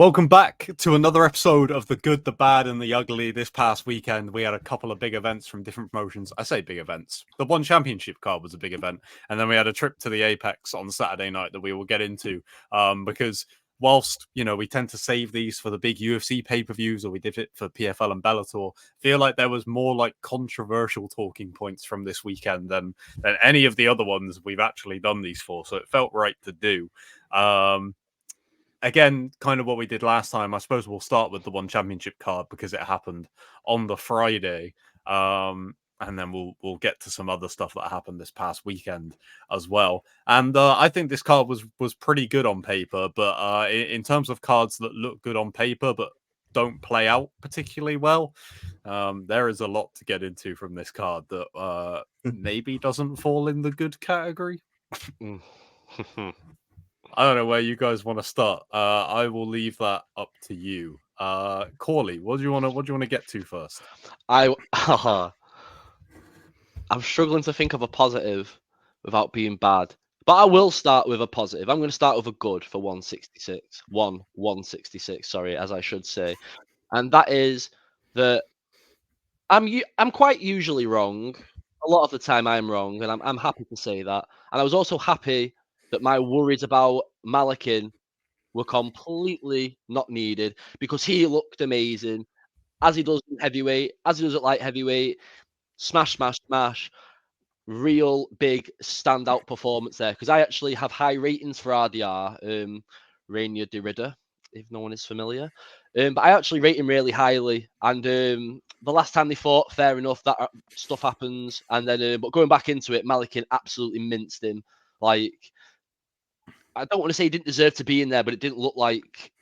Welcome back to another episode of The Good, the Bad, and the Ugly. This past weekend, we had a couple of big events from different promotions. I say big events. The One Championship card was a big event. And then we had a trip to the Apex on Saturday night that we will get into. Because whilst, we tend to save these for the big UFC pay-per-views, or we did it for PFL and Bellator, I feel like there was more like controversial talking points from this weekend than any of the other ones we've actually done these for. So it felt right to do. Again, kind of what we did last time. I suppose we'll start with the One Championship card because it happened on the Friday, and then we'll get to some other stuff that happened this past weekend as well. And I think this card was pretty good on paper, but in terms of cards that look good on paper but don't play out particularly well, there is a lot to get into from this card that maybe doesn't fall in the good category. I don't know where you guys want to start. I will leave that up to you. Corley, what do you want to get to first? I'm struggling to think of a positive without being bad, but I will start with a positive. I'm going to start with a good for 166, sorry, as I should say, and that is that I'm quite usually wrong. A lot of the time I'm wrong, and I'm happy to say that. And I was also happy that my worries about Malakin were completely not needed because he looked amazing, as he does in heavyweight, as he does at light heavyweight. Smash, smash, smash. Real big standout performance there, because I actually have high ratings for RDR, Rainier Derrida, if no one is familiar. But I actually rate him really highly. And the last time they fought, fair enough, that stuff happens. And then, but going back into it, Malakin absolutely minced him. Like, I don't want to say he didn't deserve to be in there, but it looked like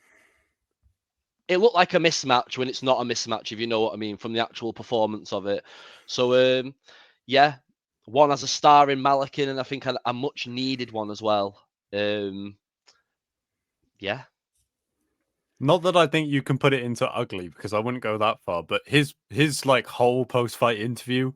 a mismatch when it's not a mismatch, if you know what I mean, from the actual performance of it. So, yeah, one as a star in Malakin, and I think a much needed one as well. Yeah. Not that I think you can put it into ugly, because I wouldn't go that far, but his like whole post-fight interview,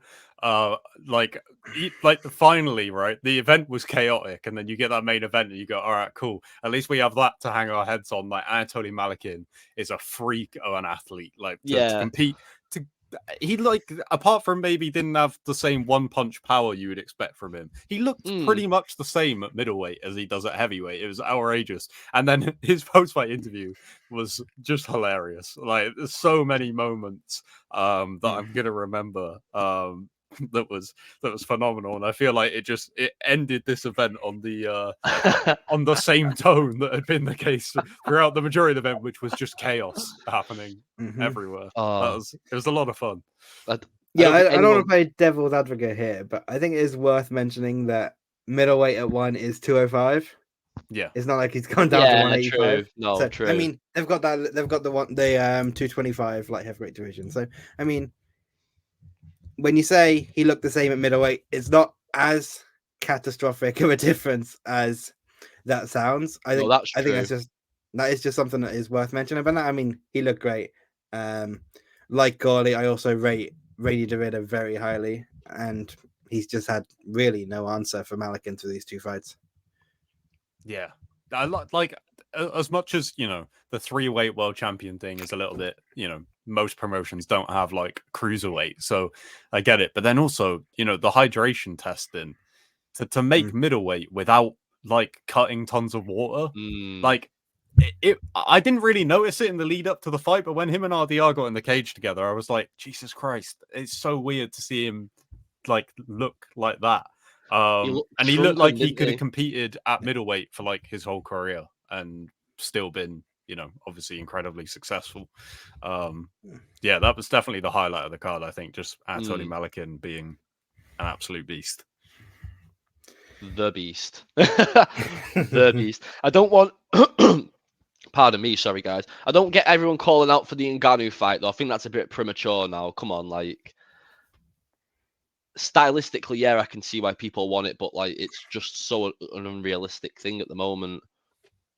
finally, right, the event was chaotic, and then you get that main event and you go, all right, cool, at least we have that to hang our heads on. Like, Anatoly Malakin is a freak of an athlete, like to compete. He, like, apart from maybe didn't have the same one punch power you would expect from him, he looked pretty much the same at middleweight as he does at heavyweight. It was outrageous. And then his post-fight interview was just hilarious. Like, there's so many moments that I'm gonna remember that was phenomenal. And I feel like it ended this event on the same tone that had been the case throughout the majority of the event, which was just chaos happening everywhere. It was a lot of fun. I don't want to play devil's advocate here, but I think it is worth mentioning that middleweight at 1 is 205. Yeah, it's not like he's gone down to 185. True. No, so, true. I mean, they've got the 225 light heavyweight division. So, I mean, when you say he looked the same at middleweight, it's not as catastrophic of a difference as that sounds. I think that is just something that is worth mentioning. But I mean, he looked great. Like Gorley, I also rate Rainier Derrida very highly, and he's just had really no answer for Malakin through these two fights. Yeah, I like as much as the 3-weight world champion thing is a little bit, most promotions don't have like cruiserweight, so I get it. But then also, the hydration testing to make middleweight without like cutting tons of water, like I didn't really notice it in the lead up to the fight, but when him and RDR got in the cage together, I was like, Jesus Christ, it's so weird to see him like look like that. And he looked like he could have competed at middleweight for like his whole career and still been, obviously incredibly successful. Yeah, that was definitely the highlight of the card, I think, just Anatoly Malakin being an absolute beast. The beast. The beast. I don't want pardon me, sorry guys. I don't get everyone calling out for the Ngannou fight though. I think that's a bit premature now. Come on, like, stylistically, yeah, I can see why people want it, but like, it's just so an unrealistic thing at the moment.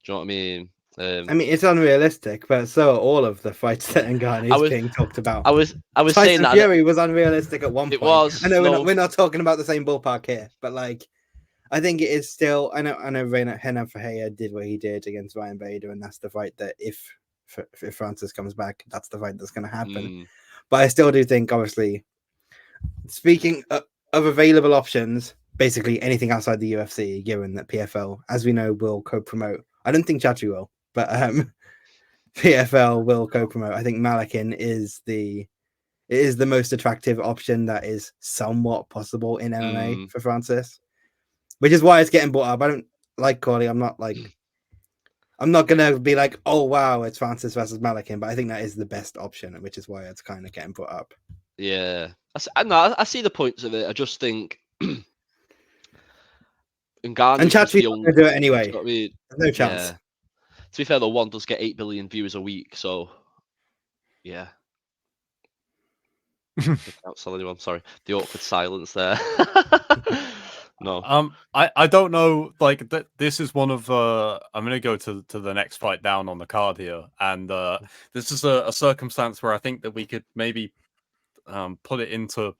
Do you know what I mean? I mean, it's unrealistic, but so are all of the fights that Ngannou is being talked about. I was Tyson saying that Fury was unrealistic at one point. It was. I know we're not talking about the same ballpark here, but like, I think it is still. I know Renan Ferreira did what he did against Ryan Bader, and that's the fight that if if Francis comes back, that's the fight that's going to happen. Mm. But I still do think, obviously, speaking of available options, basically anything outside the UFC, given that PFL, as we know, will co-promote. I don't think Chatri will, but PFL will co-promote. I think Malakin is the most attractive option that is somewhat possible in MMA for Francis, which is why it's getting brought up. I don't like Corley. I'm not gonna be like, oh wow, it's Francis versus Malakin, but I think that is the best option, which is why it's kind of getting brought up. Yeah, I see the points of it. I just think Ngannou's and Chatri young. Gonna do it anyway. There's no chance. Yeah. To be fair, the one does get 8 billion viewers a week, so yeah. Outside anyone, sorry, the awkward silence there. No. I don't know. Like this is one of I'm gonna go to the next fight down on the card here, and this is a circumstance where I think that we could maybe put it into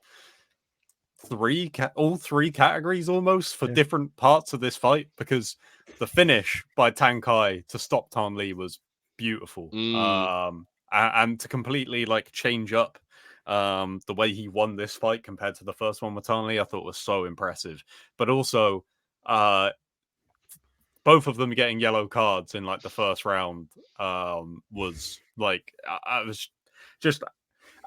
all three categories almost for different parts of this fight, because the finish by Tang Kai to stop Tan Lee was beautiful, and to completely like change up the way he won this fight compared to the first one with Tan Lee, I thought was so impressive. But also both of them getting yellow cards in like the first round was like, I was just,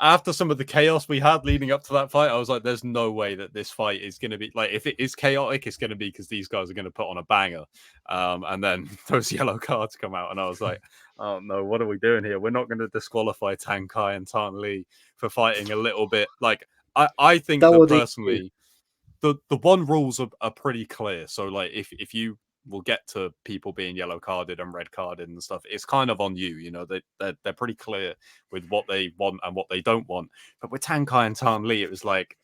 after some of the chaos we had leading up to that fight, I was like, there's no way that this fight is going to be like, if it is chaotic, it's going to be because these guys are going to put on a banger. And then those yellow cards come out, and I was like, oh no, what are we doing here? We're not going to disqualify Tang Kai and Tan Lee for fighting a little bit. Like, I think that personally, the one rules are pretty clear. So like, if you will get to people being yellow carded and red carded and stuff, it's kind of on you, you know. They're pretty clear with what they want and what they don't want. But with Tang Kai and Tan Lee, it was like,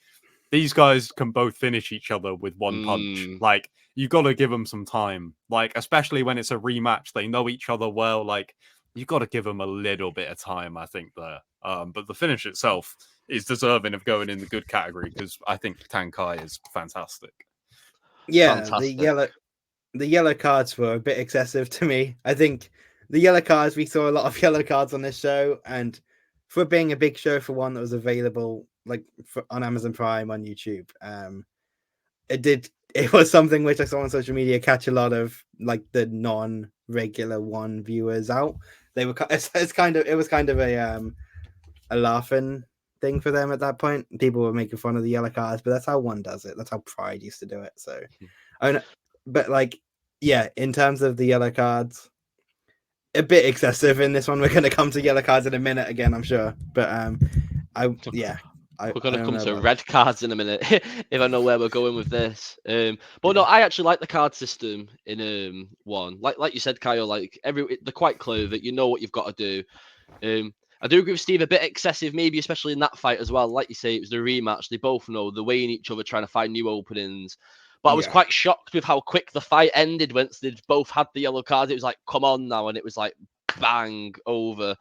these guys can both finish each other with one punch. Like, you got to give them some time, like, especially when it's a rematch, they know each other well. Like, you got to give them a little bit of time, I think, there. But the finish itself is deserving of going in the good category, because I think Tang Kai is fantastic. Yeah, Fantastic. The yellow cards were a bit excessive to me. I think the yellow cards, we saw a lot of yellow cards on this show, and for being a big show, for one that was available like on Amazon Prime, on YouTube, it was something which I saw on social media catch a lot of like the non-regular one viewers out. They were it was kind of a laughing thing for them at that point. People were making fun of the yellow cards, but that's how one does it. That's how Pride used to do it. So but like, yeah, in terms of the yellow cards, a bit excessive in this one. We're going to come to yellow cards in a minute again, I'm sure. But we're going to come to red cards in a minute if I know where we're going with this. But no, I actually like the card system in one. Like you said, Kyle, like they're quite clear that you know what you've got to do. I do agree with Steve, a bit excessive, maybe especially in that fight as well. Like you say, it was the rematch. They both know they're weighing each other, trying to find new openings. But I was quite shocked with how quick the fight ended once they'd both had the yellow cards. It was like, come on now, and it was like bang over.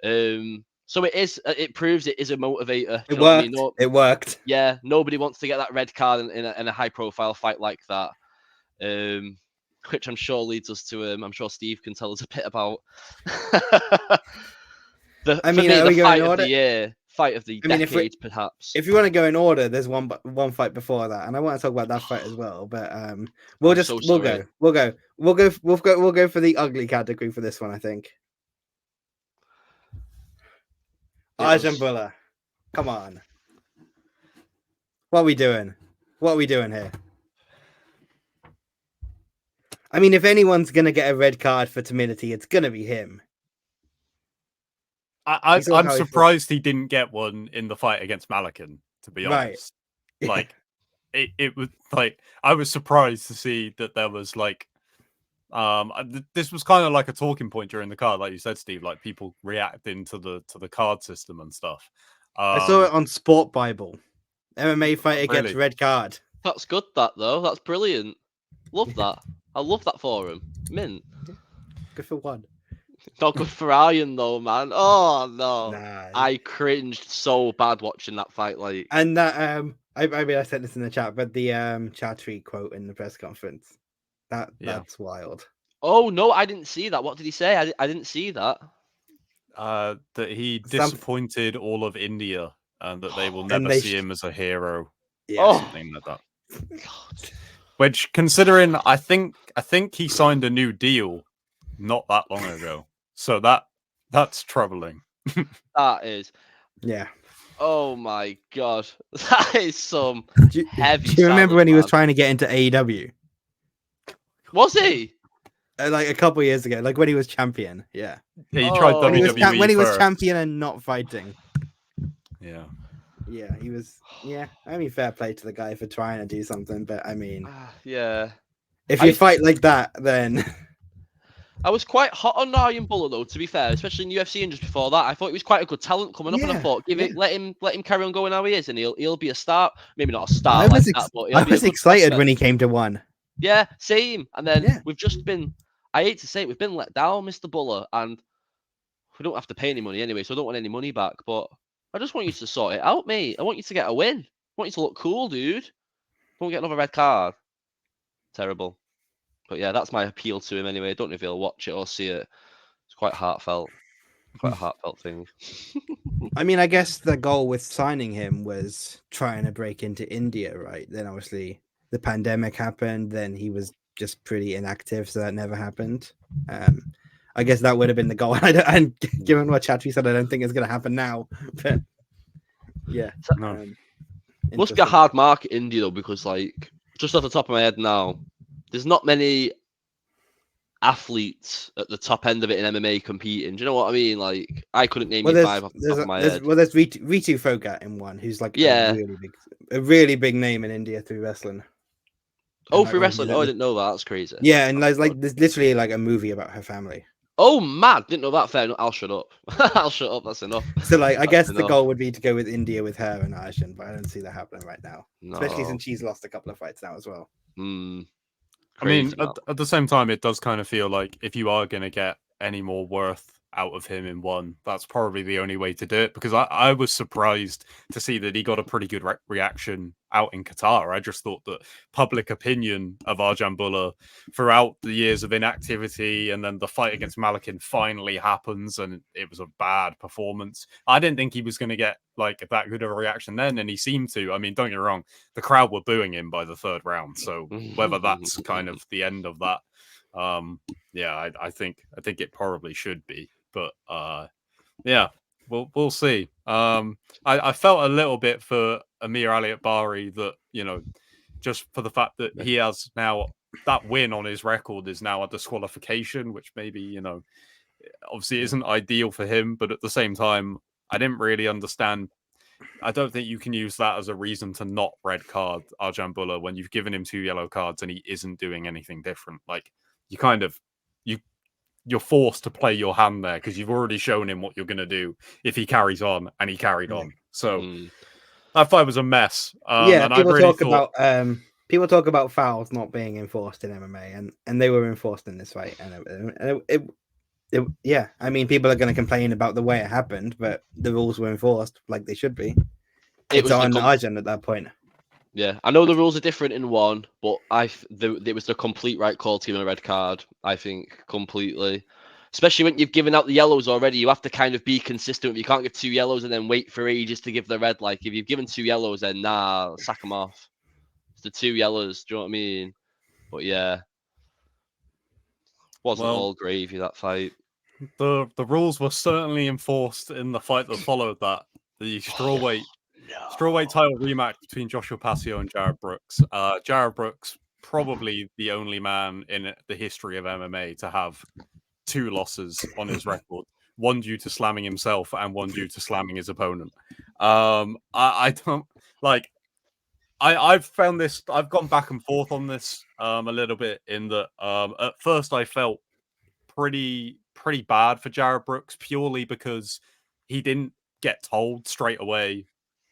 So it proves it is a motivator. It worked. It worked. Yeah, nobody wants to get that red card in a high-profile fight like that. Which I'm sure leads us to I'm sure Steve can tell us a bit about. The fight of the year, fight of the decade, perhaps. If you want to go in order, there's one fight before that, and I want to talk about that fight as well. But we'll go for the ugly category for this one, I think. Arjan Buller, come on. What are we doing? What are we doing here? I mean, if anyone's gonna get a red card for timidity, it's gonna be him. I'm surprised he didn't get one in the fight against Malakin, to be honest. Like, it was like, I was surprised to see that there was like, this was kind of like a talking point during the card, like you said, Steve, like people reacting to the card system and stuff. I saw it on Sport Bible. MMA fighter gets red card. That's good, that though. That's brilliant. Love that. I love that for him. Mint. Good for one. Not good for Aryan though, man. Oh no, I cringed so bad watching that fight. Like, and that I mean, I said this in the chat, but the Chatri quote in the press conference, that's wild. Oh no, I didn't see that. What did he say? I didn't see that. That he disappointed all of India and that they will And never see him as a hero. Yeah. Oh, Something like that. God. Which, considering, I think he signed a new deal not that long ago, so that's troubling. That is. Yeah. Oh my God. That is some Do heavy. you remember when he was man. trying to get into AEW? Was he? Like a couple years ago, like when he was champion. Yeah. Yeah, he tried Oh. When he was WWE when he was first. champion and not fighting. Yeah. Yeah, he was. Yeah, I mean, fair play to the guy for trying to do something, but I mean, Yeah. if you fight like that, then I was quite hot on Ryan Buller though, to be fair, especially in UFC and just before that. I thought he was quite a good talent coming up, and I Yeah, thought let him carry on going how he is, and he'll be a star. Maybe not a star I like was that, but I was excited when he came to one. Yeah, same. And then Yeah. we've just been. I hate to say it, we've been let down, Mr. Buller, and we don't have to pay any money anyway, so I don't want any money back. But I just want you to sort it out, mate. I want you to get a win. I want you to look cool, dude. Don't get another red card. Terrible. But yeah, that's my appeal to him anyway. I don't know if he'll watch it or see it. It's quite heartfelt. Quite a heartfelt thing. I mean, I guess the goal with signing him was trying to break into India, right? Then obviously the pandemic happened. Then he was just pretty inactive, so that never happened. I guess that would have been the goal. And given what Chatri said, I don't think it's going to happen now. But yeah, No. Must be a hard market, India, though, because like just off the top of my head now, there's not many athletes at the top end of it in MMA competing. Do you know what I mean? Like I couldn't name you 5 off the top of my head. Well, there's Ritu Phogat in one, who's like Yeah. a really big name in India through wrestling. Oh, through wrestling. Oh, I didn't know that. That's crazy. Yeah, and there's literally like a movie about her family. Oh, mad! Didn't know that. Fair enough. I'll shut up. I'll shut up. That's enough. So, like, I guess the enough. goal would be to go with India with her and Arjun, but I don't see that happening right now. No. Especially since she's lost a couple of fights now as well. I mean, at the same time, it does kind of feel like if you are going to get any more worth out of him in one, that's probably the only way to do it. Because I was surprised to see that he got a pretty good reaction out in Qatar. I just thought that public opinion of Arjan Bhullar throughout the years of inactivity and then the fight against Malakin finally happens and it was a bad performance. I didn't think he was going to get like that good of a reaction then, and he seemed to. I mean, don't get me wrong, the crowd were booing him by the third round. So whether that's kind of the end of that, yeah, I think it probably should be. But yeah, we'll see. I felt a little bit for Amir Ali-Akbari that, you know, just for the fact that he has now that win on his record is now a disqualification, which maybe, you know, obviously isn't ideal for him, but at the same time, I didn't really understand. I don't think you can use that as a reason to not red card Arjan Bhullar when you've given him 2 yellow cards and he isn't doing anything different. Like, you kind of you're forced to play your hand there because you've already shown him what you're going to do if he carries on, and he carried on. So that fight was a mess. Yeah, and people I really talk about fouls not being enforced in MMA, and they were enforced in this fight. And yeah, I mean, people are going to complain about the way it happened, but the rules were enforced like they should be. It's on Arjan at that point. Yeah, I know the rules are different in one, but it was the complete right call to give him a red card. I think completely, especially when you've given out the yellows already. You have to kind of be consistent. You can't give 2 yellows and then wait for ages to give the red. Like if you've given 2 yellows, then sack them off. It's the 2 yellows. Do you know what I mean? But yeah, wasn't all gravy that fight. The rules were certainly enforced in the fight that followed that. The strawweight title rematch between Joshua Pasio and Jared Brooks. Jared Brooks, probably the only man in the history of MMA to have 2 losses on his record. One due to slamming himself and one due to slamming his opponent. I don't like. I've found this. I've gone back and forth on this a little bit. In that, at first I felt pretty bad for Jared Brooks purely because he didn't get told straight away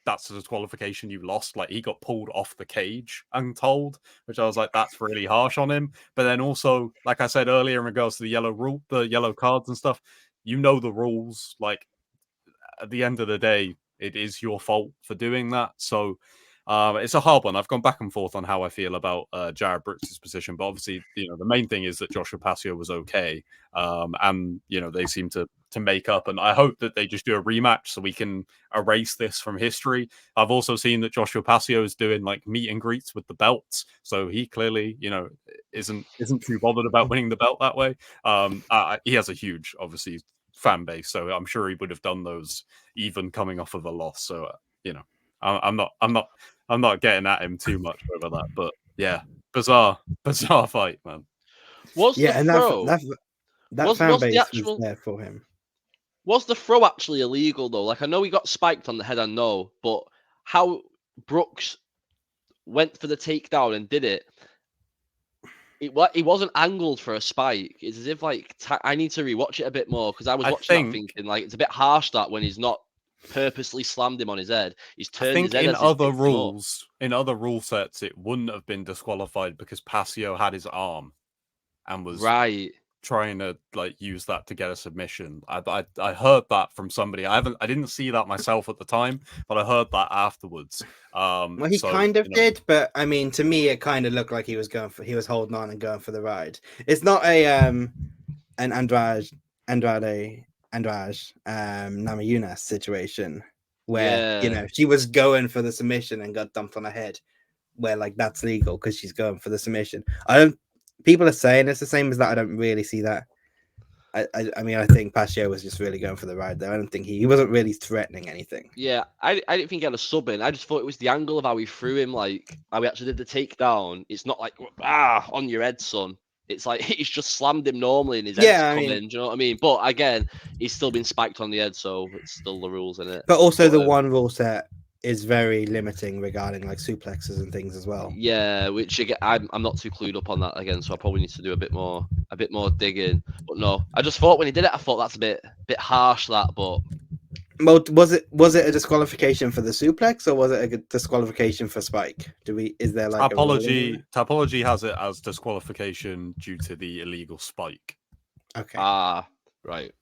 that's a disqualification, you lost. Like, he got pulled off the cage and told, which I was like, that's really harsh on him. But then also, like I said earlier, in regards to the yellow cards and stuff, you know the rules. Like, at the end of the day, it is your fault for doing that. So It's a hard one. I've gone back and forth on how I feel about Jared Brooks' position, but obviously, the main thing is that Joshua Pasio was okay, and they seem to make up. And I hope that they just do a rematch so we can erase this from history. I've also seen that Joshua Pasio is doing like meet and greets with the belts, so he clearly, isn't too bothered about winning the belt that way. He has a huge, obviously, fan base, so I'm sure he would have done those even coming off of a loss. So I'm not getting at him too much over that, but yeah, bizarre fight, man. And that fan base was there for him. Was the throw actually illegal though? Like I know he got spiked on the head, I know, but how Brooks went for the takedown and did it. It wasn't angled for a spike. It's as if like I need to rewatch it a bit more because I was watching that thinking like it's a bit harsh that when he's not purposely slammed him on his head, he's turned his head. In other rule sets, it wouldn't have been disqualified because Pasio had his arm and was trying to like use that to get a submission. I heard that from somebody. I didn't see that myself at the time, but I heard that afterwards. Well, he kind of did, but I mean, to me, it kind of looked like he was holding on and going for the ride. It's not an Andrade Namajunas situation where she was going for the submission and got dumped on her head, where like that's legal because she's going for the submission. People are saying it's the same as that. I don't really see that. I mean, I think Pasio was just really going for the ride there. I don't think he wasn't really threatening anything. Yeah, I didn't think he had a sub in. I just thought it was the angle of how he threw him, like how he actually did the takedown. It's not like on your head, son. It's like he's just slammed him normally and his head's come in. Do you know what I mean? But again, he's still been spiked on the head, so it's still the rules in it. But also the one rule set is very limiting regarding like suplexes and things as well. Yeah, which again, I'm not too clued up on that again, so I probably need to do a bit more digging. But no, I just thought when he did it, I thought that's a bit harsh. That, but well, was it a disqualification for the suplex or was it a disqualification for spike? Is there like Topology has it as disqualification due to the illegal spike. Okay. Right.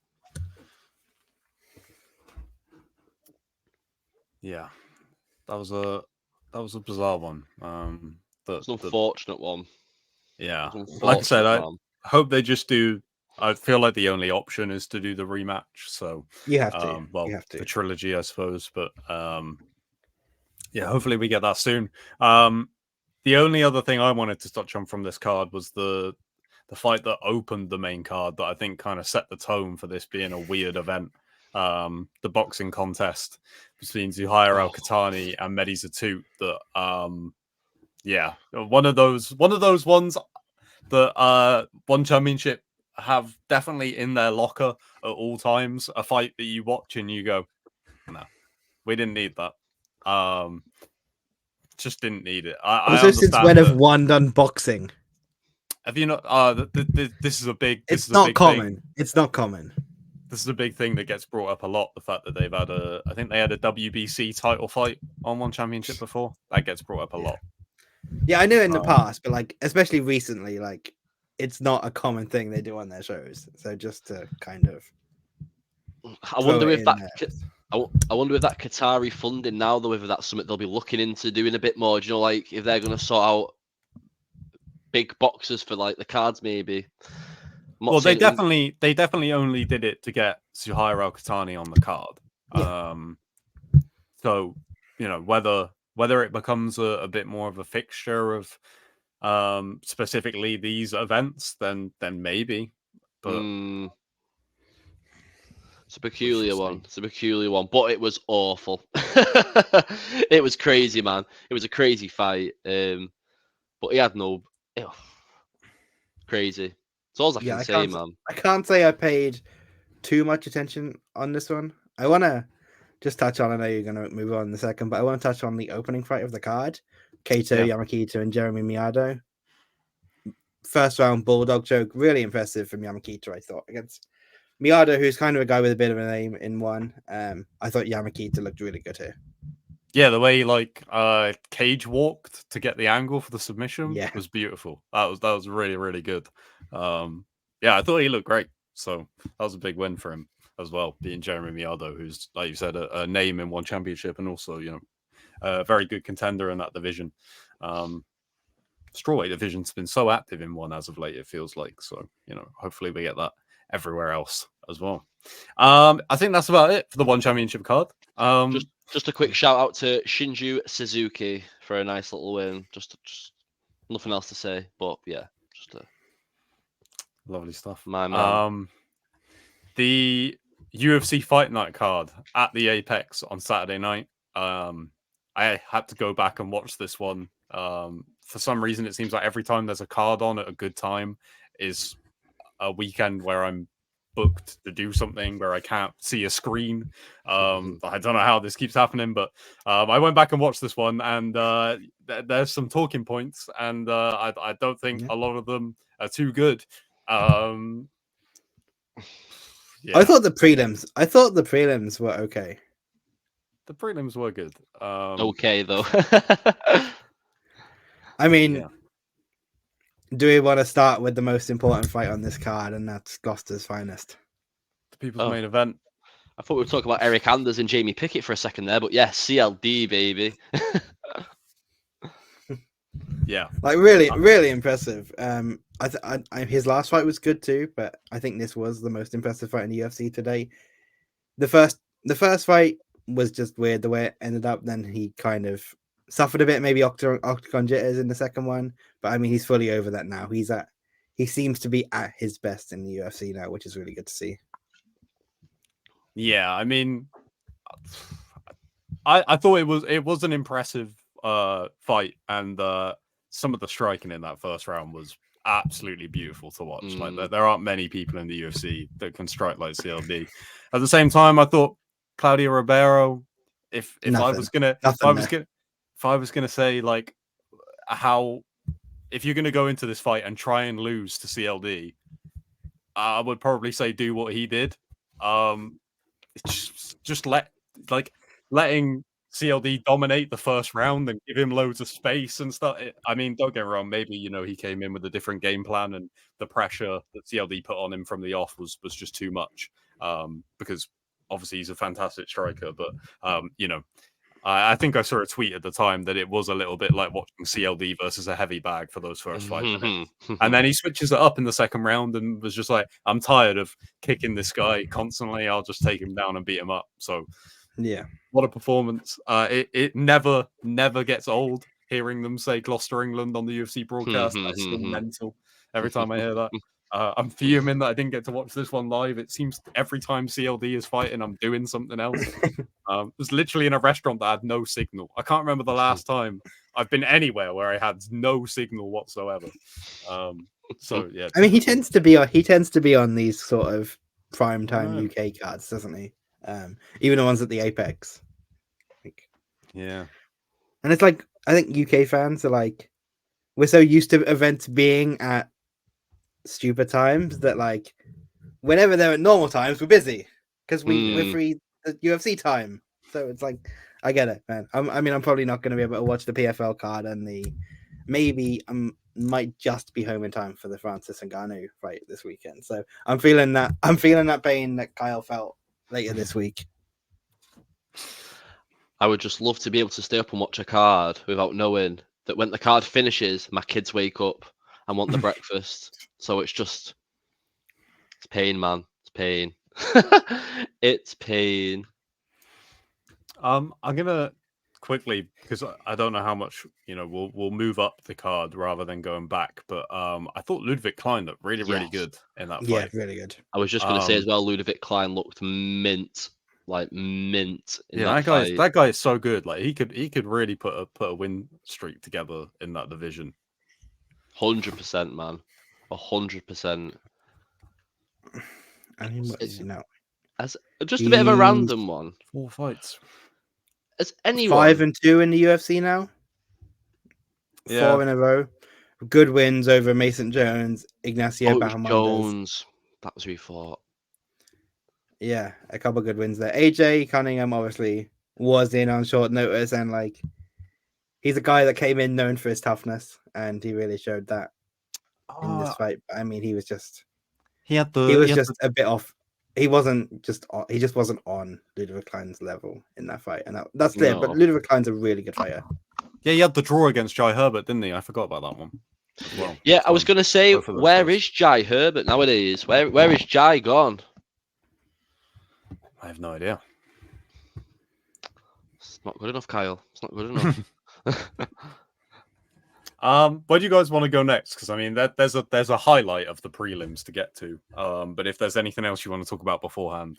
Yeah, that was a bizarre one. It's an unfortunate one. Yeah, like I said, I hope they just do. I feel like the only option is to do the rematch. So you have to. The trilogy, I suppose. But yeah, hopefully we get that soon. The only other thing I wanted to touch on from this card was the fight that opened the main card that I think kind of set the tone for this being a weird event. The boxing contest between Zuhair Al-Qatani and Mehdi Zatout. That one of those ones that One Championship have definitely in their locker at all times. A fight that you watch and you go, no, we didn't need that. Just didn't need it. Also, since when have one done boxing? Have you not? This is a big. It's not common. It's not common. This is a big thing that gets brought up a lot. The fact that they've had I think they had a WBC title fight on One Championship before. That gets brought up a lot. Yeah, I knew in the past, but like especially recently, like it's not a common thing they do on their shows. So just to kind of, I wonder if that Qatari funding now, though, whether that's something they'll be looking into doing a bit more. Do you know, like if they're going to sort out big boxes for like the cards, maybe. Well, they definitely only did it to get Zuhair Al-Qatani on the card. Yeah. So whether it becomes a bit more of a fixture of specifically these events, then maybe. But it's a peculiar one. It's a peculiar one, but it was awful. It was crazy, man. It was a crazy fight. But he had no crazy. That's all I can say, man. I can't say I paid too much attention on this one. I want to just touch on, I know you're going to move on in a second, but I want to touch on the opening fight of the card. Kato Yamakita and Jeremy Miyado. First round bulldog choke. Really impressive from Yamakita, I thought, against Miyado, who's kind of a guy with a bit of a name in one. I thought Yamakita looked really good here. Yeah, the way he cage walked to get the angle for the submission was beautiful. That was really, really good. I thought he looked great. So that was a big win for him as well, being Jeremy Miyado, who's, like you said, a name in One Championship and also, a very good contender in that division. Strawweight division's been so active in one as of late, it feels like. So, hopefully we get that everywhere else as well. I think that's about it for the one championship card. Just a quick shout out to Shinju Suzuki for a nice little win. Just nothing else to say, but yeah, just lovely stuff. My man. The UFC Fight Night card at the Apex on Saturday night. I had to go back and watch this one. For some reason, it seems like every time there's a card on at a good time is a weekend where I'm booked to do something where I can't see a screen. I don't know how this keeps happening, but I went back and watched this one, and there's some talking points, and I don't think a lot of them are too good. I thought the prelims were okay. The prelims were good. Okay, though. I mean, do we want to start with the most important fight on this card, and that's Gloucester's finest? The people's main event. I thought we were talking about Eric Anders and Jamie Pickett for a second there, but yeah, CLD, baby. Yeah, like really impressive. His last fight was good too, but I think this was the most impressive fight in the UFC today. The first fight was just weird the way it ended up. Then he kind of suffered a bit, maybe octagon jitters in the second one, but I mean he's fully over that now. He seems to be at his best in the UFC now, which is really good to see. Yeah, I mean, I thought it was an impressive fight, and some of the striking in that first round was absolutely beautiful to watch. Like there aren't many people in the UFC that can strike like CLD. At the same time, I thought Claudio Ribeiro, if I was gonna say like how if you're gonna go into this fight and try and lose to CLD, I would probably say do what he did. Just letting CLD dominate the first round and give him loads of space and stuff. I mean, don't get me wrong. Maybe he came in with a different game plan, and the pressure that CLD put on him from the off was just too much. Because obviously he's a fantastic striker, but I think I saw a tweet at the time that it was a little bit like watching CLD versus a heavy bag for those first 5 minutes. And then he switches it up in the second round and was just like, I'm tired of kicking this guy constantly. I'll just take him down and beat him up. So, yeah, what a performance. It never gets old hearing them say Gloucester, England on the UFC broadcast. That's still mental every time I hear that. I'm fuming that I didn't get to watch this one live. It seems every time CLD is fighting, I'm doing something else. I was literally in a restaurant that had no signal. I can't remember the last time I've been anywhere where I had no signal whatsoever. So yeah, I mean, he tends to be on these sort of primetime UK cards, doesn't he? Even the ones at the Apex. Yeah, and it's like I think UK fans are like, we're so used to events being at stupid times that like whenever they're at normal times we're busy because we're free at UFC time. So it's like I get it, man. I'm probably not going to be able to watch the PFL card and maybe might just be home in time for the Francis Ngannou fight this weekend. So I'm feeling that pain that Kyle felt later this week. I would just love to be able to stay up and watch a card without knowing that when the card finishes, my kids wake up and want the breakfast. So it's pain, man. It's pain. It's pain. I'm gonna quickly, because I don't know how much we'll move up the card rather than going back. But I thought Ludwig Klein looked really good in that fight. Yeah, really good. I was just gonna say as well, Ludwig Klein looked mint. Like mint. That guy is so good. Like he could really put a win streak together in that division. 100%, man. 100%. I mean, as just a bit of a random one. 4 fights. As anyone 5-2 in the UFC now. 4 in a row. Good wins over Mason Jones, Ignacio Bahamondes. Jones. That was who he fought. Yeah, a couple of good wins there. AJ Cunningham obviously was in on short notice, and like he's a guy that came in known for his toughness, and he really showed that in this fight. I mean, he was just a bit off. he just wasn't on Ludwig Klein's level in that fight, and that's clear. But No. Ludwig Klein's a really good fighter. Yeah, he had the draw against Jai Herbert, didn't he? I forgot about that one as well. Yeah, I was So, going to say, both of those where guys. is Jai Herbert nowadays? Where is Jai gone? I have no idea. It's not good enough, Kyle. It's not good enough. Where do you guys want to go next? Because I mean, there's a highlight of the prelims to get to. But if there's anything else you want to talk about beforehand,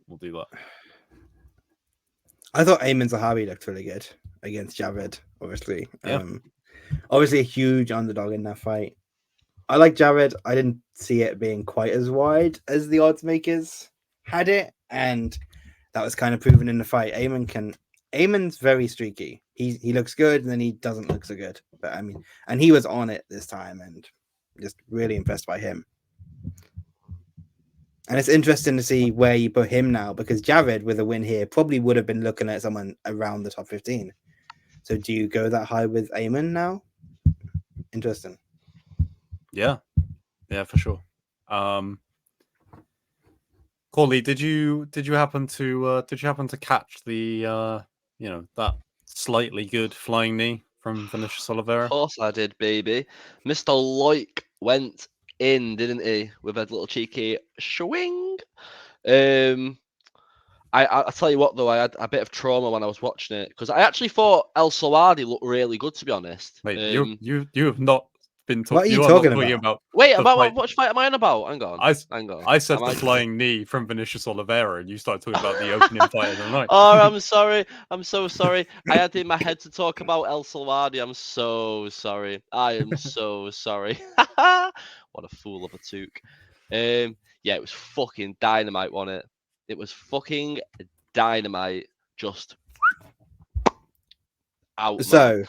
we'll do that. I thought Ayman Zahabi looked really good against Javed, obviously. Yeah. Obviously a huge underdog in that fight. I like Javed. I didn't see it being quite as wide as the odds makers had it, and that was kind of proven in the fight. Ayman's very streaky. He looks good and then he doesn't look so good. But I mean, and he was on it this time and just really impressed by him. And it's interesting to see where you put him now, because Javed with a win here probably would have been looking at someone around the top 15. So do you go that high with Ayman now? Interesting. Yeah, for sure. Corley, did you happen to catch the that slightly good flying knee from Vinicius Oliveira? Of course I did, baby. Mr. Loic went in, didn't he, with a little cheeky swing. I tell you what, though, I had a bit of trauma when I was watching it, because I actually thought El Sawadi looked really good, to be honest. Mate, you have not been talking. What are you talking about? Wait, the about fight. what fight am I on about? Hang on. I said the flying knee from Vinicius Oliveira, and you started talking about the opening fight of the night. Oh, I'm sorry. I'm so sorry. I had in my head to talk about El Salvador. I'm so sorry. I am so sorry. What a fool of a toque. Yeah, it was fucking dynamite, wasn't it? It was fucking dynamite. Just out. So,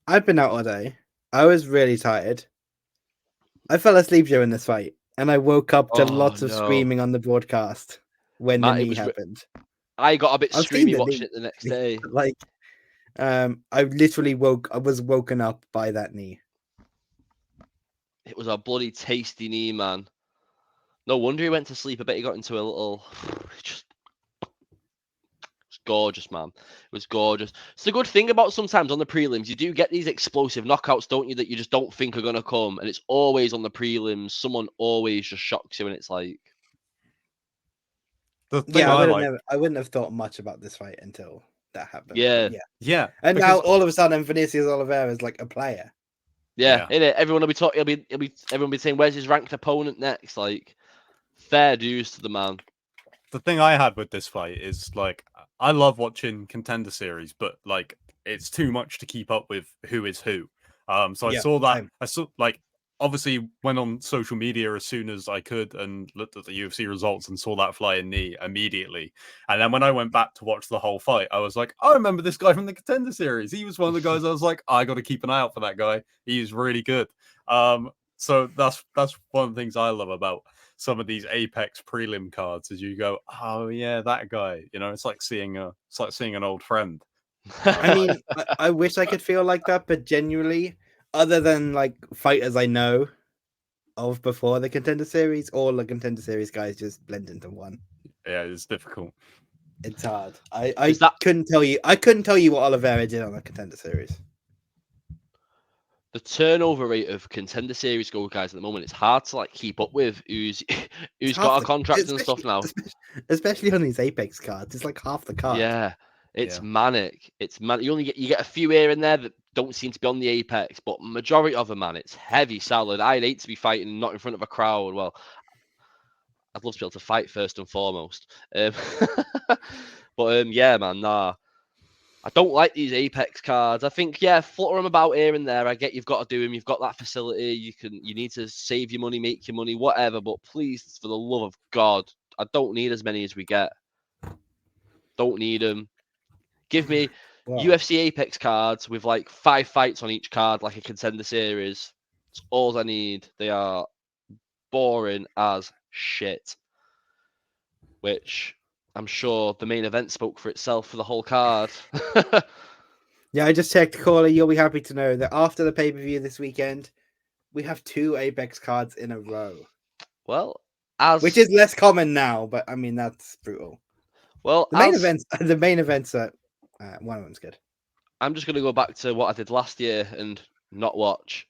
I've been out all day. I was really tired. I fell asleep during this fight, and I woke up to lots of screaming on the broadcast when the knee happened. I got a bit screamy watching it the next day. Like, I literally was woken up by that knee. It was a bloody tasty knee, man. No wonder he went to sleep. I bet he got into a little. It's gorgeous, man. It was gorgeous. It's the good thing about sometimes on the prelims, you do get these explosive knockouts, don't you, that you just don't think are going to come. And it's always on the prelims. Someone always just shocks you, and it's like. I wouldn't have thought much about this fight until that happened. Yeah. And now all of a sudden, Vinicius Oliveira is like a player. Yeah. Innit? Everyone will be talking. Everyone will be saying, "Where's his ranked opponent next?" Like, fair dues to the man. The thing I had with this fight is, like, I love watching contender series, but like it's too much to keep up with who is who. So I saw that. I saw, like, obviously went on social media as soon as I could and looked at the UFC results and saw that flying knee immediately. And then when I went back to watch the whole fight, I was like, I remember this guy from the contender series. He was one of the guys I was like, I got to keep an eye out for that guy. He's really good. So that's one of the things I love about some of these Apex prelim cards, is you go, oh yeah, that guy. You know, it's like seeing an old friend. I mean, I wish I could feel like that, but genuinely, other than like fighters I know of before the contender series, all the contender series guys just blend into one. Yeah, it's difficult. It's hard. I couldn't tell you. I couldn't tell you what Oliveira did on the contender series. The turnover rate of contender series guys at the moment, it's hard to like keep up with who's got a contract and stuff now. Especially on these Apex cards, it's like half the card. Yeah, it's manic. It's manic. You get a few here and there that don't seem to be on the Apex, but majority of them, man, it's heavy solid. I'd hate to be fighting not in front of a crowd. Well, I'd love to be able to fight first and foremost. But yeah, man, nah. I don't like these Apex cards. I think, flutter them about here and there. I get you've got to do them. You've got that facility. You need to save your money, make your money, whatever. But please, for the love of God, I don't need as many as we get. Don't need them. Give me UFC Apex cards with like 5 fights on each card, like a contender series. It's all I need. They are boring as shit. Which I'm sure the main event spoke for itself for the whole card. Yeah, I just checked, Corley. You'll be happy to know that after the pay-per-view this weekend, we have 2 Apex cards in a row. Well, which is less common now. But I mean, that's brutal. Well, The main events are one of them's good. I'm just gonna go back to what I did last year and not watch.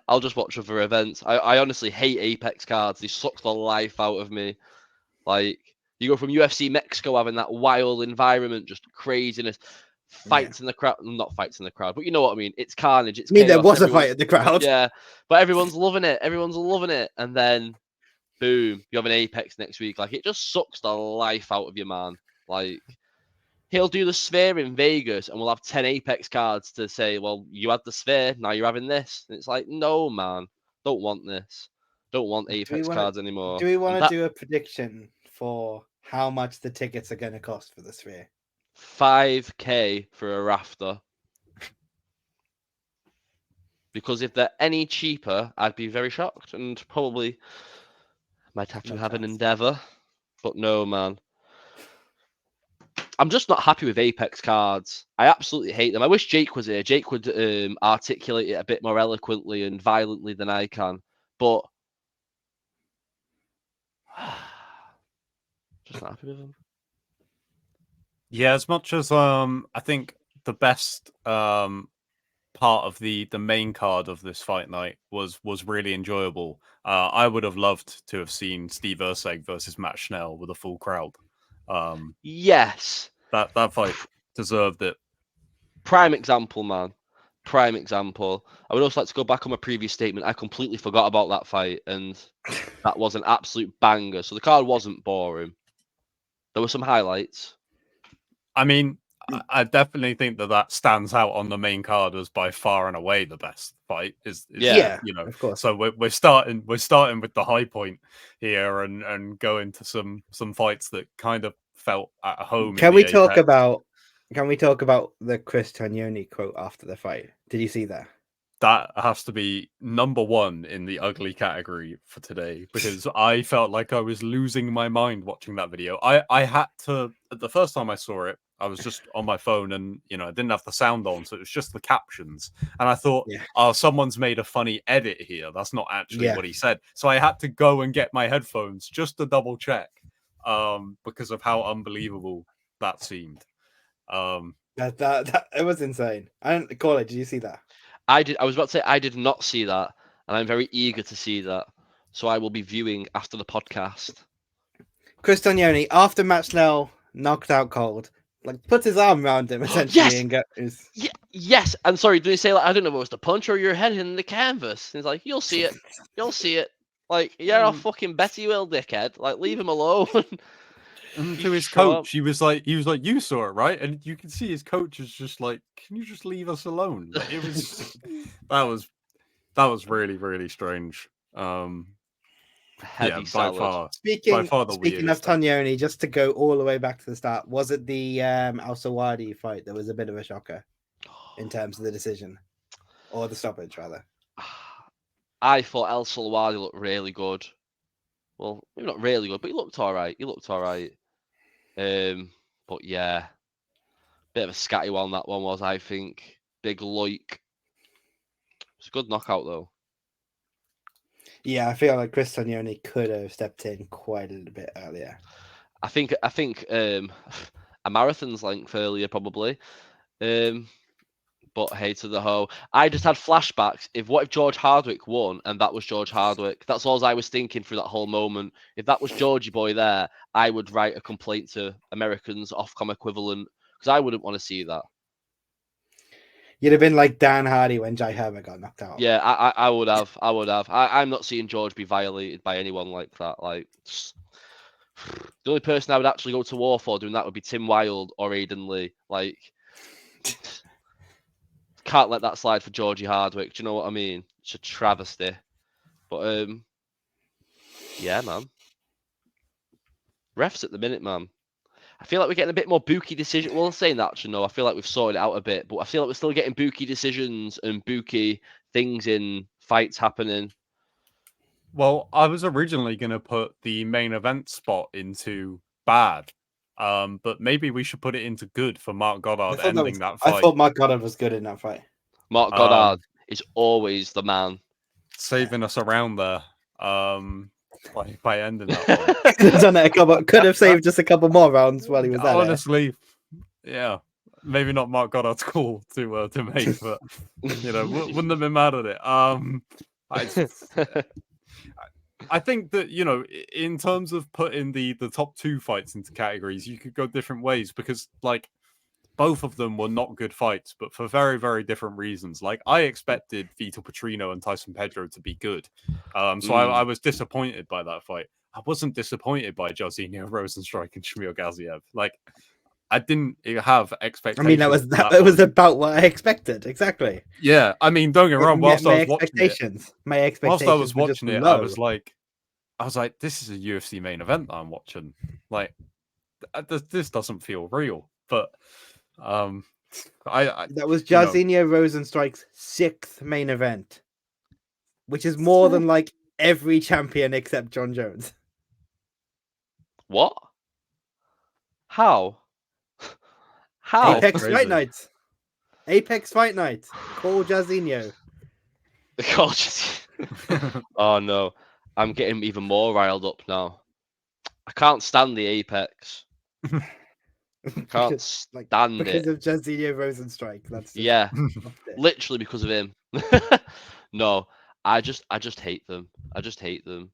I'll just watch other events. I honestly hate Apex cards. They suck the life out of me. Like, you go from UFC Mexico having that wild environment, just craziness, fights in the crowd, not fights in the crowd, but you know what I mean. It's carnage. It's I mean, there chaos. was a fight at the crowd. Yeah, but everyone's loving it. Everyone's loving it, and then boom, you have an Apex next week. Like, it just sucks the life out of you, man. Like, he'll do the Sphere in Vegas, and we'll have 10 Apex cards to say, well, you had the Sphere, now you're having this. And it's like, no, man, don't want this. Don't want Apex cards anymore. Do we want to do a prediction for how much the tickets are going to cost for the Sphere? $5K for a rafter. Because if they're any cheaper, I'd be very shocked and probably might have to have an endeavor. But no, man. I'm just not happy with Apex cards. I absolutely hate them. I wish Jake was here. Jake would articulate it a bit more eloquently and violently than I can. But just not happy with them. Yeah, as much as I think the best part of the main card of this fight night was really enjoyable. I would have loved to have seen Steve Erceg versus Matt Schnell with a full crowd. Yes, that fight deserved it. Prime example, man. Prime example. I would also like to go back on my previous statement. I completely forgot about that fight, and that was an absolute banger. So the card wasn't boring. There were some highlights. I mean, I definitely think that stands out on the main card as by far and away the best fight. Yeah, you know, of course. So we're starting with the high point here and go into some fights that kind of felt at home. Can we talk about the Chris Tognoni quote after the fight? Did you see that? That has to be number one in the ugly category for today, because I felt like I was losing my mind watching that video. I had to, the first time I saw it, I was just on my phone and, I didn't have the sound on, so it was just the captions. And I thought, oh, someone's made a funny edit here. That's not actually what he said. So I had to go and get my headphones just to double check because of how unbelievable that seemed. That it was insane. I don't call it. Did you see that? I did. I was about to say I did not see that, and I'm very eager to see that. So I will be viewing after the podcast. Chris Tognoni, after Matt Schnell knocked out cold, like puts his arm around him essentially and goes, yes. And sorry, did he say, like, I don't know if it was the punch or your head in the canvas? And he's like, you'll see it. You'll see it. Like, yeah, I'll fucking bet you will, dickhead. Like, leave him alone. And to his coach, he was like, you saw it, right? And you can see his coach is just like, can you just leave us alone? Like, it was that was really, really strange. Heavy by far speaking of Tognoni, just to go all the way back to the start, was it the Al Sawadi fight that was a bit of a shocker in terms of the decision or the stoppage rather? I thought El Salwadi looked really good. Well, maybe not really good, but he looked all right. But yeah, bit of a scatty one that one was, I think. Big Loik. It's a good knockout though. Yeah, I feel like Chris Tognoni could have stepped in quite a little bit earlier. I think a marathon's length earlier probably. But hey to the ho. I just had flashbacks. What if George Hardwick won and that was George Hardwick? That's all I was thinking through that whole moment. If that was Georgie Boy there, I would write a complaint to Americans Ofcom equivalent because I wouldn't want to see that. You'd have been like Dan Hardy when Jai Herbert got knocked out. Yeah, I would have. I'm not seeing George be violated by anyone like that. Like, the only person I would actually go to war for doing that would be Tim Wilde or Aidan Lee. Like, can't let that slide for Georgie Hardwick. Do you know what I mean? It's a travesty. But yeah, man. Refs at the minute, man. I feel like we're getting a bit more bookie decisions. Well, I'm saying that, actually, no. I feel like we've sorted it out a bit, but I feel like we're still getting bookie decisions and bookie things in fights happening. Well, I was originally going to put the main event spot into bad, but maybe we should put it into good for Mark Goddard ending that fight. I thought Mark Goddard was good in that fight. Mark Goddard is always the man. Saving us around there. by ending that one. Could have done it could have saved just a couple more rounds while he was at it. Honestly, yeah, maybe not Mark Goddard's call to make, but wouldn't have been mad at it. I think that in terms of putting the top two fights into categories, you could go different ways because like both of them were not good fights, but for very, very different reasons. Like I expected Vitor Petrino and Tyson Pedro to be good, so I was disappointed by that fight. I wasn't disappointed by Jairzinho Rozenstruik and Shamil Gaziev. Like I didn't have expectations. I mean, that was about what I expected. Exactly. Yeah, I mean, don't get me wrong. Whilst I was watching it, whilst I was watching it, I was like, this is a UFC main event that I'm watching. Like, this doesn't feel real. But that was Jairzinho Rozenstruik's 6th main event, which is more than like every champion except John Jones. What? How? How? Apex Fight Night. Apex Fight Night. Call Jairzinho. Call Jairzinho. Oh no, I'm getting even more riled up now. I can't stand the Apex. Can't stand because it of Jairzinho Rozenstruik. That's literally because of him. No, I just hate them. I just hate them.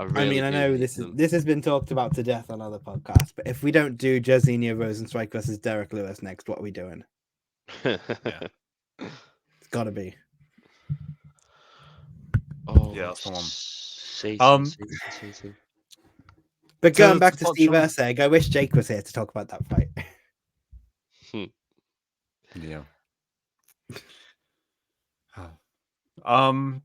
I know this has been talked about to death on other podcasts, but if we don't do Jairzinho Rozenstruik versus Derek Lewis next, what are we doing? Yeah. It's got to be. Oh, yeah, that's the one. Satan. But going back to Steve Erceg, I wish Jake was here to talk about that fight. Yeah.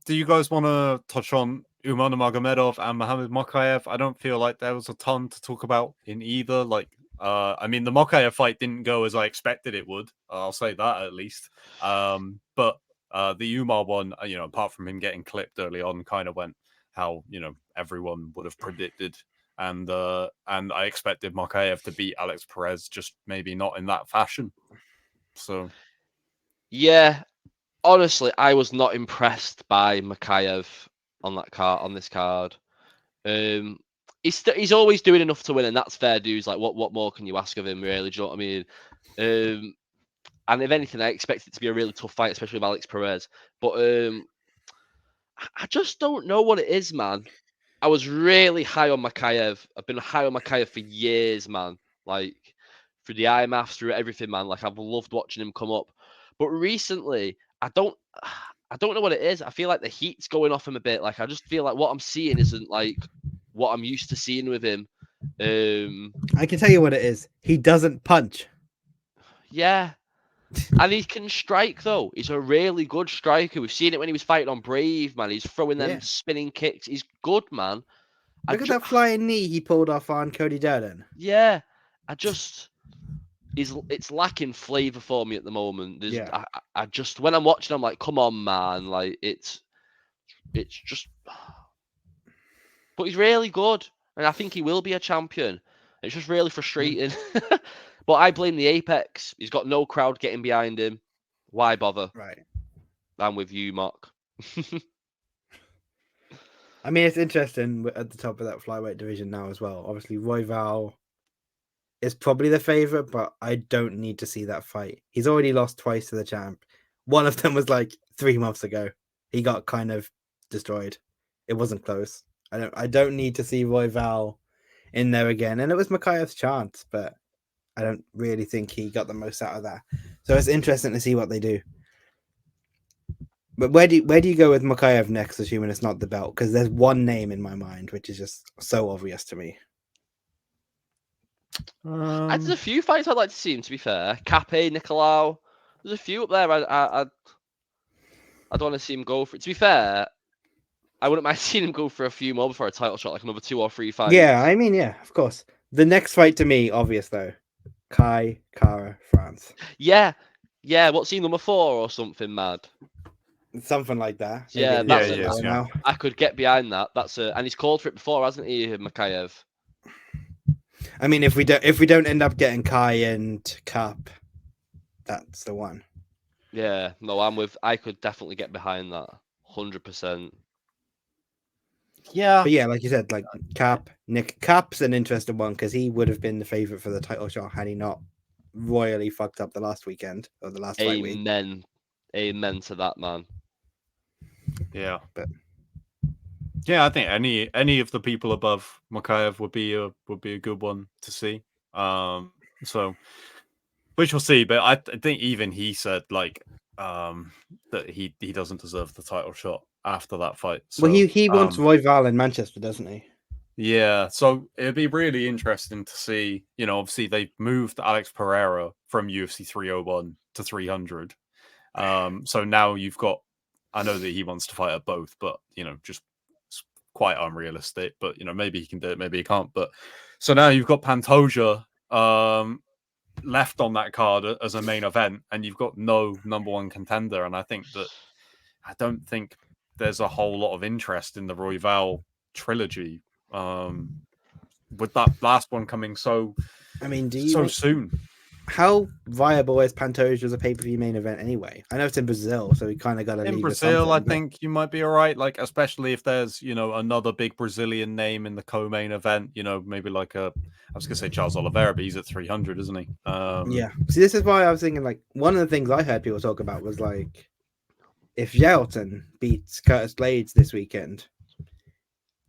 Do you guys want to touch on Umar Nurmagomedov and Muhammad Mokaev? I don't feel like there was a ton to talk about in either. Like, I mean, the Mokaev fight didn't go as I expected it would. I'll say that at least. But the Umar one, apart from him getting clipped early on, kind of went how everyone would have predicted. And I expected Mokaev to beat Alex Perez, just maybe not in that fashion. So, yeah, honestly, I was not impressed by Mokaev on this card. He's always doing enough to win, and that's fair dues. Like, what more can you ask of him, really? Do you know what I mean? And if anything, I expect it to be a really tough fight, especially with Alex Perez. But I just don't know what it is, man. I was really high on Mokaev. I've been high on Mokaev for years, man. Like, through the IMAFs, through everything, man. Like, I've loved watching him come up. But recently, I don't know what it is. I feel like the heat's going off him a bit. Like, I just feel like what I'm seeing isn't like what I'm used to seeing with him. I can tell you what it is. He doesn't punch. Yeah. And he can strike, though. He's a really good striker. We've seen it when he was fighting on Brave, man. He's throwing them spinning kicks. He's good, man. Look at that flying knee he pulled off on Cody Durden. Yeah. It's lacking flavour for me at the moment. I just, when I'm watching, I'm like, come on, man. Like, it's just... But he's really good. And I think he will be a champion. It's just really frustrating. But I blame the Apex. He's got no crowd getting behind him. Why bother? Right. I'm with you, Mark. I mean, it's interesting at the top of that flyweight division now as well. Obviously, Royval is probably the favorite, but I don't need to see that fight. He's already lost twice to the champ. One of them was like 3 months ago. He got kind of destroyed. It wasn't close. I don't need to see Royval in there again. And it was Mokaev's chance, but I don't really think he got the most out of that. So it's interesting to see what they do. But where do you go with Mokaev next, assuming it's not the belt? Because there's one name in my mind, which is just so obvious to me. There's a few fights I'd like to see him, to be fair. Cape, Nicolau. There's a few up there I'd want to see him go for. To be fair, I wouldn't mind seeing him go for a few more before a title shot, like another 2 or 3 fights. Yeah, I mean, yeah, of course. The next fight to me, obvious though. Kai Kara France. Yeah. What's he, number 4 or something mad? Something like that. Yeah, yeah. I could get behind that. And he's called for it before, hasn't he, Mokaev? I mean, if we don't end up getting Kai and Cup, that's the one. Yeah, no, I could definitely get behind that. 100%. Yeah. But yeah, like you said, like Cap's an interesting one because he would have been the favorite for the title shot had he not royally fucked up the last weekend or the last fight week. Amen to that, man. Yeah. But yeah, I think any of the people above Makayev would be a good one to see. So which we'll see, but I think even he said like that he doesn't deserve the title shot after that fight. So, well, he wants Royval in Manchester, doesn't he? Yeah, so it'd be really interesting to see. Obviously they moved Alex Pereira from UFC 301 to 300. So now you've got. I know that he wants to fight at both, but just it's quite unrealistic. But maybe he can do it, maybe he can't. But so now you've got Pantoja left on that card as a main event, and you've got no number one contender. And I don't think there's a whole lot of interest in the Royval trilogy. With that last one coming so soon. How viable is Pantoja as a pay-per-view main event anyway? I know it's in Brazil, so we kind of got to leave in it Brazil. I think you might be all right, like especially if there's another big Brazilian name in the co-main event. Maybe like I was gonna say Charles Oliveira, but he's at 300, isn't he? Yeah. See, this is why I was thinking like one of the things I heard people talk about was like if Gelton beats Curtis Blades this weekend,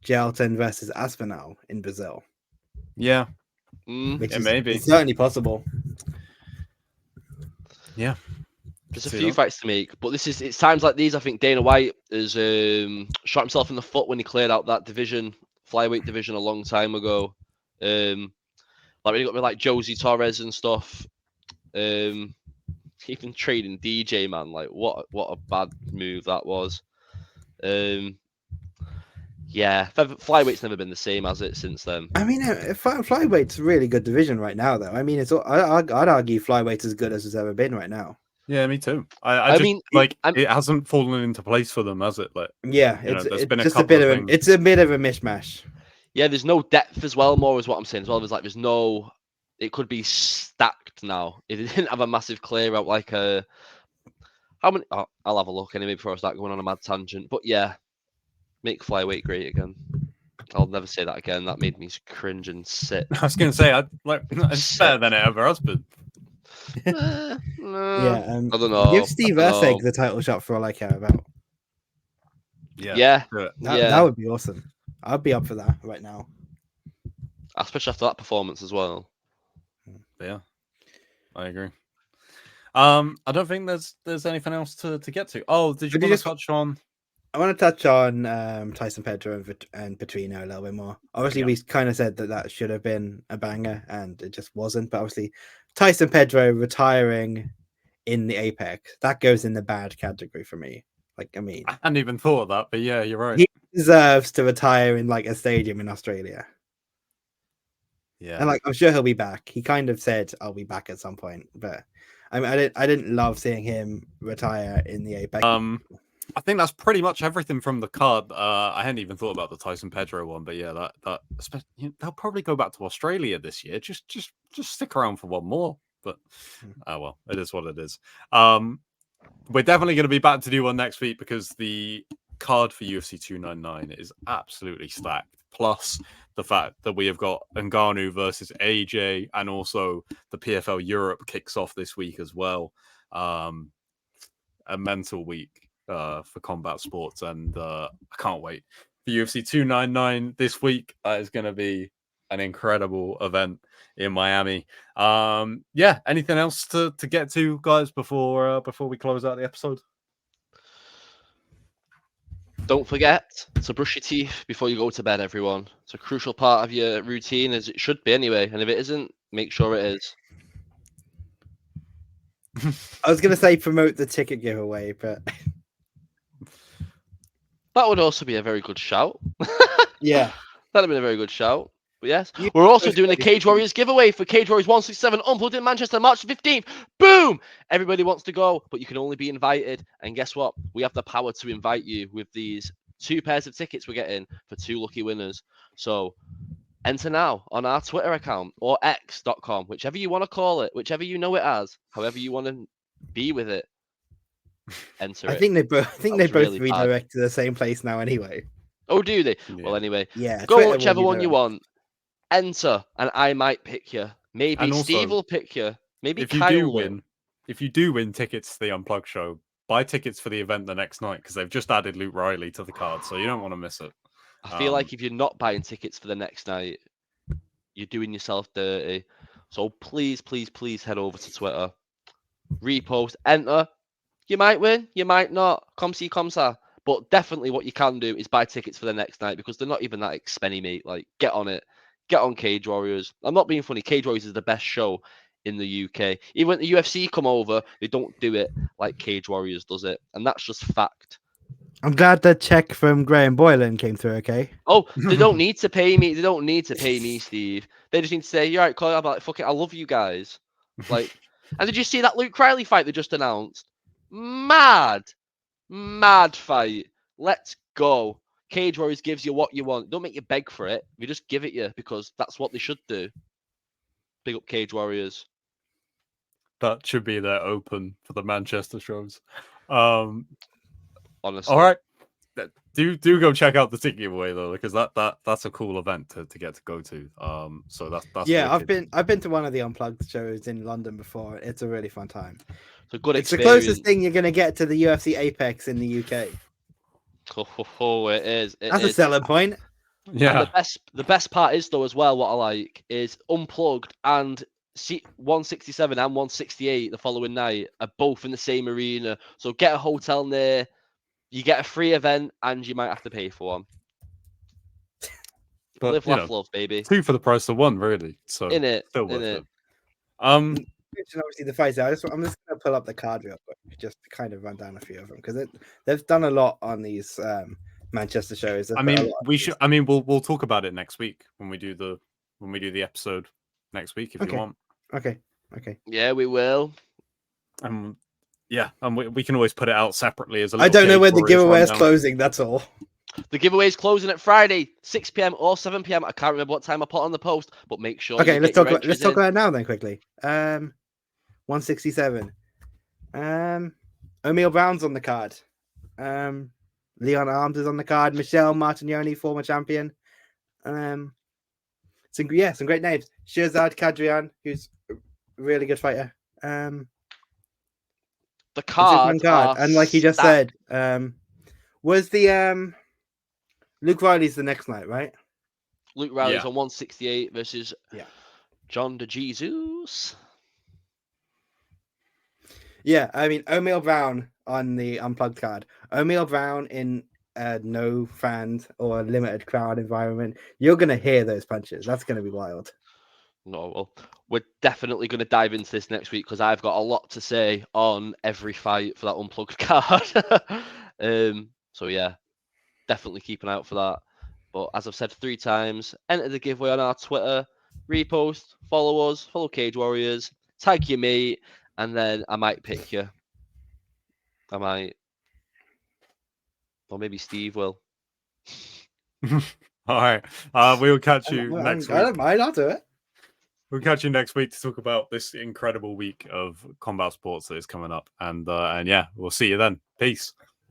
Gelton versus Aspinall in Brazil. Yeah. Which is maybe. It's certainly possible. Yeah. There's a few fights to make, but it's times like these. I think Dana White has shot himself in the foot when he cleared out that division, flyweight division, a long time ago. Like when he got with like Josie Torres and stuff. Even trading DJ, man, like what a bad move that was. Yeah, flyweight's never been the same, has it, since then? I mean, flyweight's a really good division right now, though. I mean, I'd argue flyweight's as good as it's ever been right now. Yeah, me too. I mean, it hasn't fallen into place for them, has it? Like, yeah, there's been just a bit of it's a bit of a mishmash. Yeah, there's no depth as well. More is what I'm saying as well. There's no. It could be stacked now if it didn't have a massive clear out like a. How many? Oh, I'll have a look anyway before I start going on a mad tangent. But yeah, make flyweight great again. I'll never say that again. That made me cringe and sit. I was going to say, it's better than it ever has been. Yeah, I don't know. Give Steve Erceg the title shot for all I care about. Yeah. That would be awesome. I'd be up for that right now. Especially after that performance as well. Yeah, I agree. I don't think there's anything else to get to. Oh, did you want to touch on? I want to touch on Tyson Pedro and Petrino a little bit more. Obviously, we kind of said that should have been a banger, and it just wasn't. But obviously, Tyson Pedro retiring in the Apex, that goes in the bad category for me. Like, I mean, I hadn't even thought of that, but yeah, you're right. He deserves to retire in like a stadium in Australia. Yeah, and like I'm sure he'll be back. He kind of said I'll be back at some point, but I mean, I didn't love seeing him retire in the Apex. I think that's pretty much everything from the card. I hadn't even thought about the Tyson Pedro one, but yeah, that they'll probably go back to Australia this year. Just stick around for one more. But oh well, it is what it is. We're definitely going to be back to do one next week because the card for UFC 299 is absolutely stacked. Plus the fact that we have got Ngannou versus AJ, and also the PFL Europe kicks off this week as well. A mental week for combat sports, and I can't wait for UFC 299 this week. That is going to be an incredible event in Miami. Yeah, anything else to get to, guys, before we close out the episode? Don't forget to brush your teeth before you go to bed, everyone. It's a crucial part of your routine, as it should be anyway. And if it isn't, make sure it is. I was going to say promote the ticket giveaway, but that would also be a very good shout. Yeah, that'd have been a very good shout. But yes, we're also doing a Cage Warriors giveaway for Cage Warriors 167 Unplugged in Manchester, March 15th. Boom! Everybody wants to go, but you can only be invited. And guess what? We have the power to invite you with these 2 pairs of tickets we're getting for 2 lucky winners. So enter now on our Twitter account or x.com, whichever you want to call it, whichever you know it as, however you want to be with it. Enter I think they both really redirect to the same place now anyway. Oh, do they? Yeah. Well, anyway, Yeah, go Twitter whichever will one be you better. want. Enter, and I might pick you. Maybe And Steve also, will pick you. Maybe if you Kyle do will. win tickets to the Unplugged show, buy tickets for the event the next night because they've just added Luke Riley to the card, so you don't want to miss it. I feel like if you're not buying tickets for the next night, you're doing yourself dirty. So please, please, please head over to Twitter, repost, enter. You might win, you might not. Come see, come sa. But definitely, what you can do is buy tickets for the next night because they're not even that expensive, mate. Like, get on it. Get on Cage Warriors. I'm not being funny. Cage Warriors is the best show in the UK. Even when the UFC come over, they don't do it like Cage Warriors does it, and that's just fact. I'm glad the check from Graham Boylan came through. Okay. Oh, they don't need to pay me. They don't need to pay me, Steve. They just need to say, "You're right, Chloe." I'm like, "Fuck it, I love you guys." Like, and did you see that Luke Riley fight they just announced? Mad fight. Let's go. Cage Warriors gives you what you want. Don't make you beg for it. We just give it you because that's what they should do. Big up Cage Warriors. That should be their open for the Manchester shows. Honestly. All right. Do go check out the ticket giveaway though, because that's a cool event to get to go to. So that's Yeah, wicked. I've been to one of the Unplugged shows in London before. It's a really fun time. It's a good It's the experience. closest thing you're gonna get to the UFC Apex in the UK. Oh, it is. That's a selling point. Yeah. And the best part is though as well. What I like is Unplugged and 167 and 168 the following night are both in the same arena. So get a hotel near. You get a free event, and you might have to pay for one. But, Live, laugh, love, baby. 2 for the price of 1, really. So In it, still in worth it. it. Obviously the fights. I'm just gonna pull up the card real quick, just to kind of run down a few of them because they've done a lot on these Manchester shows. I mean, we should. I mean, we'll talk about it next week when we do the episode next week if you want. Okay. Yeah, we will. Yeah, and we can always put it out separately as a. I don't know when the Warriors giveaway is rundown. closing. That's all. The giveaway is closing at Friday, 6 p.m. or 7 p.m. I can't remember what time I put on the post, but make sure. Okay, you let's get talk your about it now then quickly. 167. O'Neal Brown's on the card. Leon Arms is on the card. Michelle Martignoni, former champion. Some great names. Shirzad Kadrian, who's a really good fighter. The card, and like he just said, was the Luke Riley's the next night, right? Luke Riley's on 168 versus John DeJesus. Yeah, I mean O'Neal Brown on the Unplugged card. O'Neal Brown in a no fans or limited crowd environment. You're gonna hear those punches. That's gonna be wild. No, well, we're definitely going to dive into this next week because I've got a lot to say on every fight for that Unplugged card. So yeah, definitely keep an eye out for that. But as I've said 3 times, enter the giveaway on our Twitter, repost, follow us, follow Cage Warriors, tag your mate, and then I might pick you. I might. Or maybe Steve will. All right. We'll catch you next week. I don't mind. I'll do it. We'll catch you next week to talk about this incredible week of combat sports that is coming up. And yeah, we'll see you then. Peace.